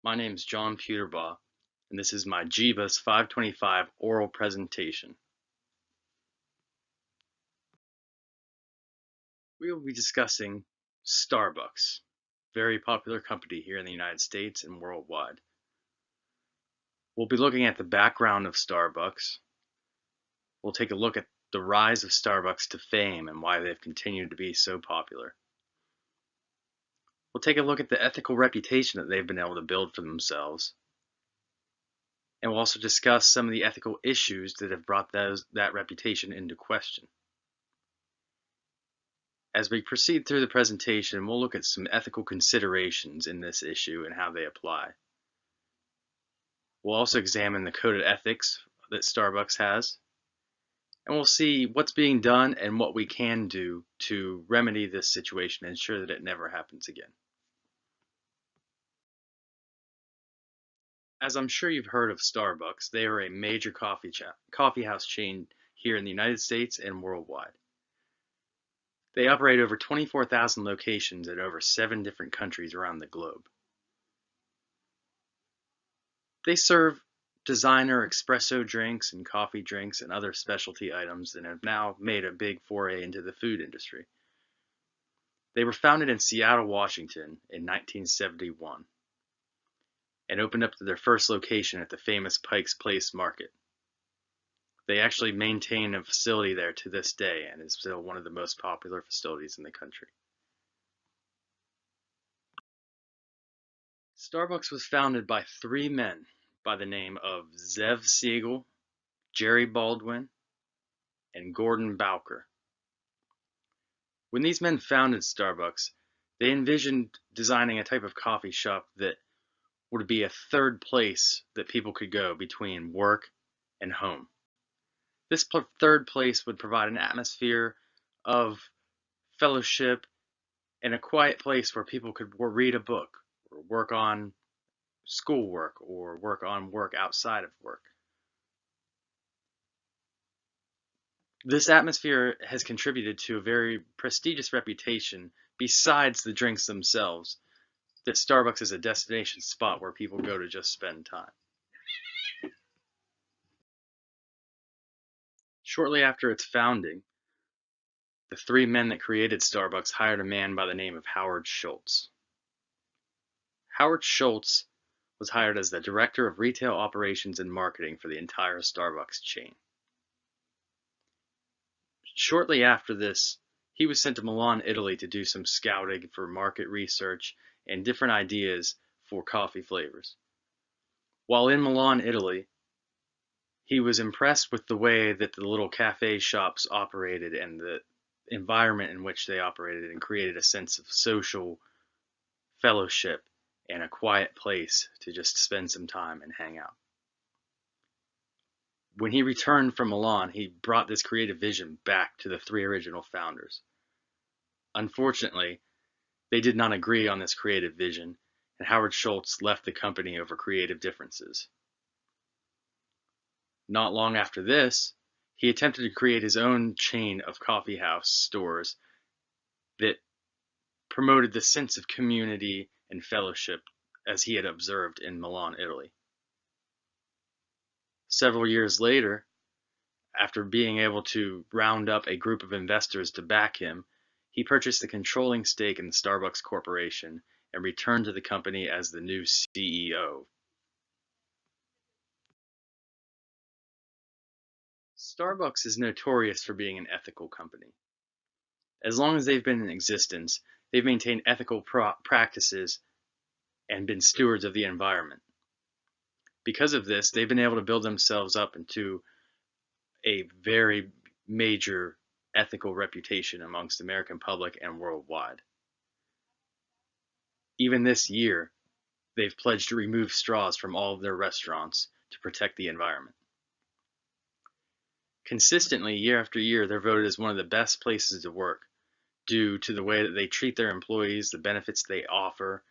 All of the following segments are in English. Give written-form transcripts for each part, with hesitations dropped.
My name is John Peterbaugh, and this is my GBUS 525 oral presentation. We will be discussing Starbucks, very popular company here in the United States and worldwide. We'll be looking at the background of Starbucks. We'll take a look at the rise of Starbucks to fame and why they've continued to be so popular. We'll take a look at the ethical reputation that they've been able to build for themselves. And we'll also discuss some of the ethical issues that have brought that reputation into question. As we proceed through the presentation, we'll look at some ethical considerations in this issue and how they apply. We'll also examine the code of ethics that Starbucks has, and we'll see what's being done and what we can do to remedy this situation and ensure that it never happens again. As I'm sure you've heard of Starbucks, they are a major coffee house chain here in the United States and worldwide. They operate over 24,000 locations in over 7 different countries around the globe. They serve designer espresso drinks and coffee drinks and other specialty items and have now made a big foray into the food industry. They were founded in Seattle, Washington in 1971 and opened up their first location at the famous Pike's Place Market. They actually maintain a facility there to this day and is still one of the most popular facilities in the country. Starbucks was founded by 3 men by the name of Zev Siegel, Jerry Baldwin, and Gordon Bowker. When these men founded Starbucks, they envisioned designing a type of coffee shop that would be a third place that people could go between work and home. This third place would provide an atmosphere of fellowship and a quiet place where people could read a book or work on schoolwork or work on work outside of work. This atmosphere has contributed to a very prestigious reputation besides the drinks themselves, that Starbucks is a destination spot where people go to just spend time. Shortly after its founding, the 3 men that created Starbucks hired a man by the name of Howard Schultz. Howard Schultz was hired as the director of retail operations and marketing for the entire Starbucks chain. Shortly after this, he was sent to Milan, Italy to do some scouting for market research and different ideas for coffee flavors. While in Milan, Italy, he was impressed with the way that the little cafe shops operated and the environment in which they operated, and created a sense of social fellowship and a quiet place to just spend some time and hang out. When he returned from Milan, he brought this creative vision back to the 3 original founders. Unfortunately, they did not agree on this creative vision, and Howard Schultz left the company over creative differences. Not long after this, he attempted to create his own chain of coffee house stores that promoted the sense of community and fellowship as he had observed in Milan, Italy. Several years later, after being able to round up a group of investors to back him, he purchased a controlling stake in the Starbucks Corporation and returned to the company as the new CEO. Starbucks is notorious for being an ethical company. As long as they've been in existence, they've maintained ethical practices and been stewards of the environment. Because of this, they've been able to build themselves up into a very major ethical reputation amongst the American public and worldwide. Even this year, they've pledged to remove straws from all of their restaurants to protect the environment. Consistently, year after year, they're voted as one of the best places to work due to the way that they treat their employees, the benefits they offer,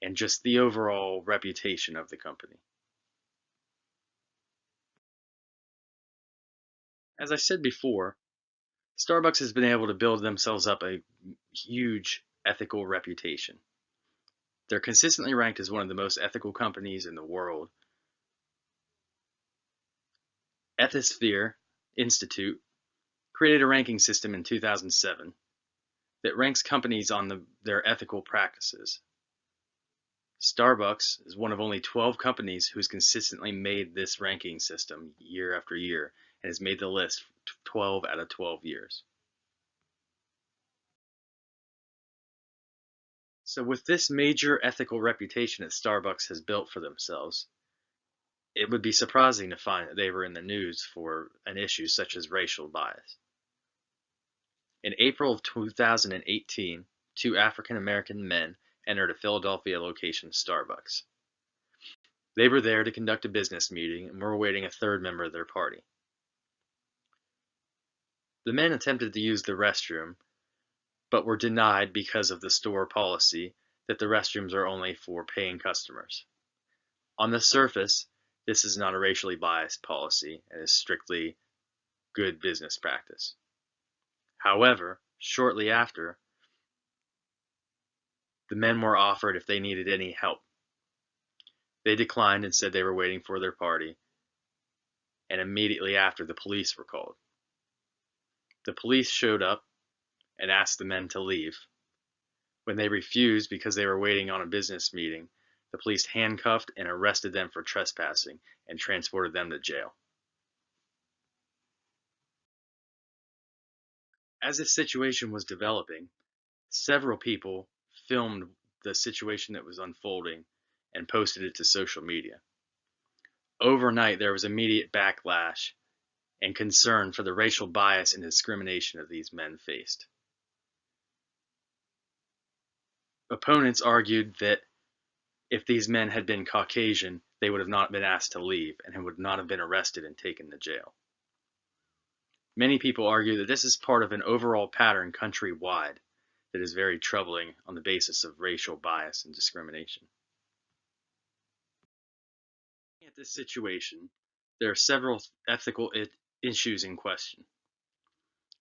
and just the overall reputation of the company. As I said before, Starbucks has been able to build themselves up a huge ethical reputation. They're consistently ranked as one of the most ethical companies in the world. Ethisphere Institute created a ranking system in 2007 that ranks companies on their ethical practices. Starbucks is one of only 12 companies who's consistently made this ranking system year after year and has made the list 12 out of 12 years. So with this major ethical reputation that Starbucks has built for themselves, it would be surprising to find that they were in the news for an issue such as racial bias. In April of 2018, two African American men entered a Philadelphia location Starbucks. They were there to conduct a business meeting and were awaiting a third member of their party. The men attempted to use the restroom, but were denied because of the store policy that the restrooms are only for paying customers. On the surface, this is not a racially biased policy and is strictly good business practice. However, shortly after, the men were offered if they needed any help. They declined and said they were waiting for their party, and immediately after, the police were called. The police showed up and asked the men to leave. When they refused because they were waiting on a business meeting, the police handcuffed and arrested them for trespassing and transported them to jail. As this situation was developing, several people filmed the situation that was unfolding and posted it to social media. Overnight, there was immediate backlash and concern for the racial bias and discrimination that these men faced. Opponents argued that if these men had been Caucasian, they would have not been asked to leave and would not have been arrested and taken to jail. Many people argue that this is part of an overall pattern countrywide that is very troubling on the basis of racial bias and discrimination. Looking at this situation, there are several ethical issues in question.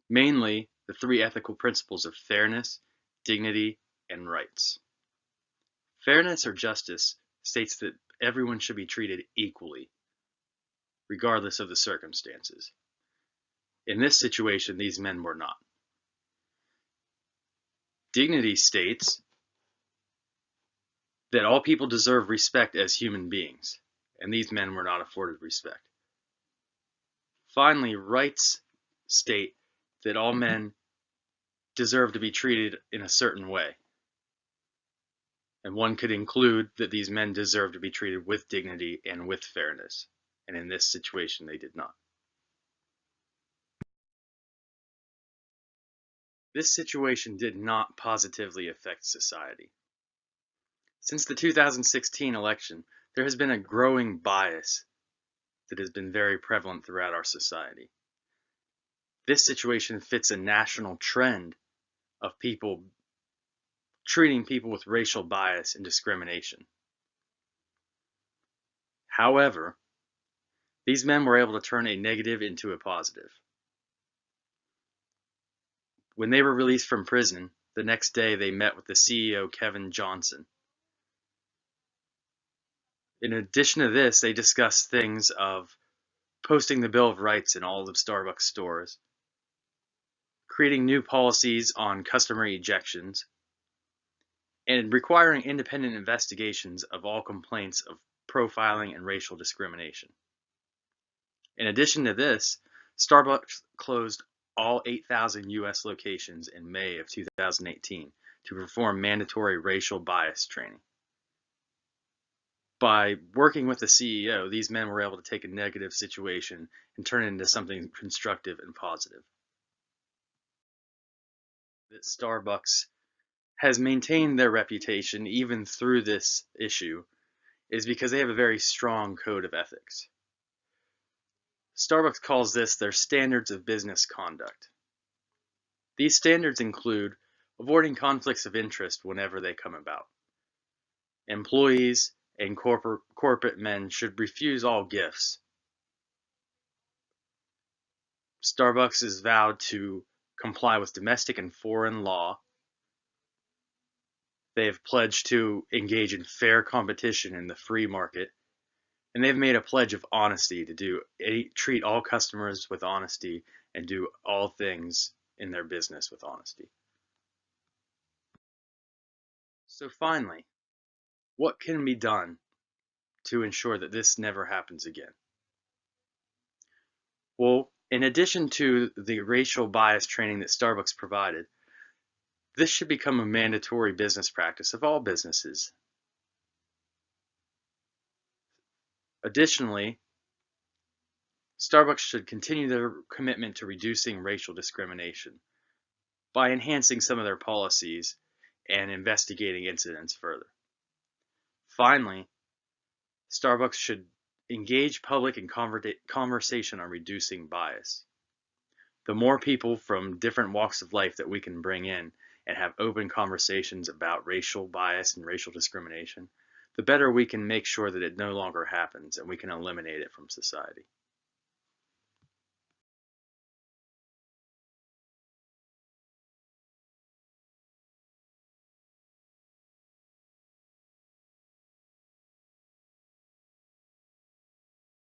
Mainly, the three ethical principles of fairness, dignity, and rights. Fairness or justice states that everyone should be treated equally, regardless of the circumstances. In this situation, these men were not. Dignity states that all people deserve respect as human beings, and these men were not afforded respect. Finally, rights state that all men deserve to be treated in a certain way. And one could include that these men deserve to be treated with dignity and with fairness. And in this situation, they did not. This situation did not positively affect society. Since the 2016 election, there has been a growing bias that has been very prevalent throughout our society. This situation fits a national trend of people treating people with racial bias and discrimination. However, these men were able to turn a negative into a positive. When they were released from prison, the next day they met with the CEO, Kevin Johnson. In addition to this, they discussed things of posting the Bill of Rights in all of Starbucks stores, creating new policies on customer ejections, and requiring independent investigations of all complaints of profiling and racial discrimination. In addition to this, Starbucks closed all 8,000 U.S. locations in May of 2018 to perform mandatory racial bias training. By working with the CEO, these men were able to take a negative situation and turn it into something constructive and positive. That Starbucks has maintained their reputation even through this issue is because they have a very strong code of ethics. Starbucks calls this their standards of business conduct. These standards include avoiding conflicts of interest whenever they come about. Employees and corporate men should refuse all gifts. Starbucks is vowed to comply with domestic and foreign law. They have pledged to engage in fair competition in the free market, and they've made a pledge of honesty to treat all customers with honesty and do all things in their business with honesty. So finally, what can be done to ensure that this never happens again? Well, in addition to the racial bias training that Starbucks provided, this should become a mandatory business practice of all businesses. Additionally, Starbucks should continue their commitment to reducing racial discrimination by enhancing some of their policies and investigating incidents further. Finally, Starbucks should engage public in conversation on reducing bias. The more people from different walks of life that we can bring in and have open conversations about racial bias and racial discrimination, the better we can make sure that it no longer happens and we can eliminate it from society.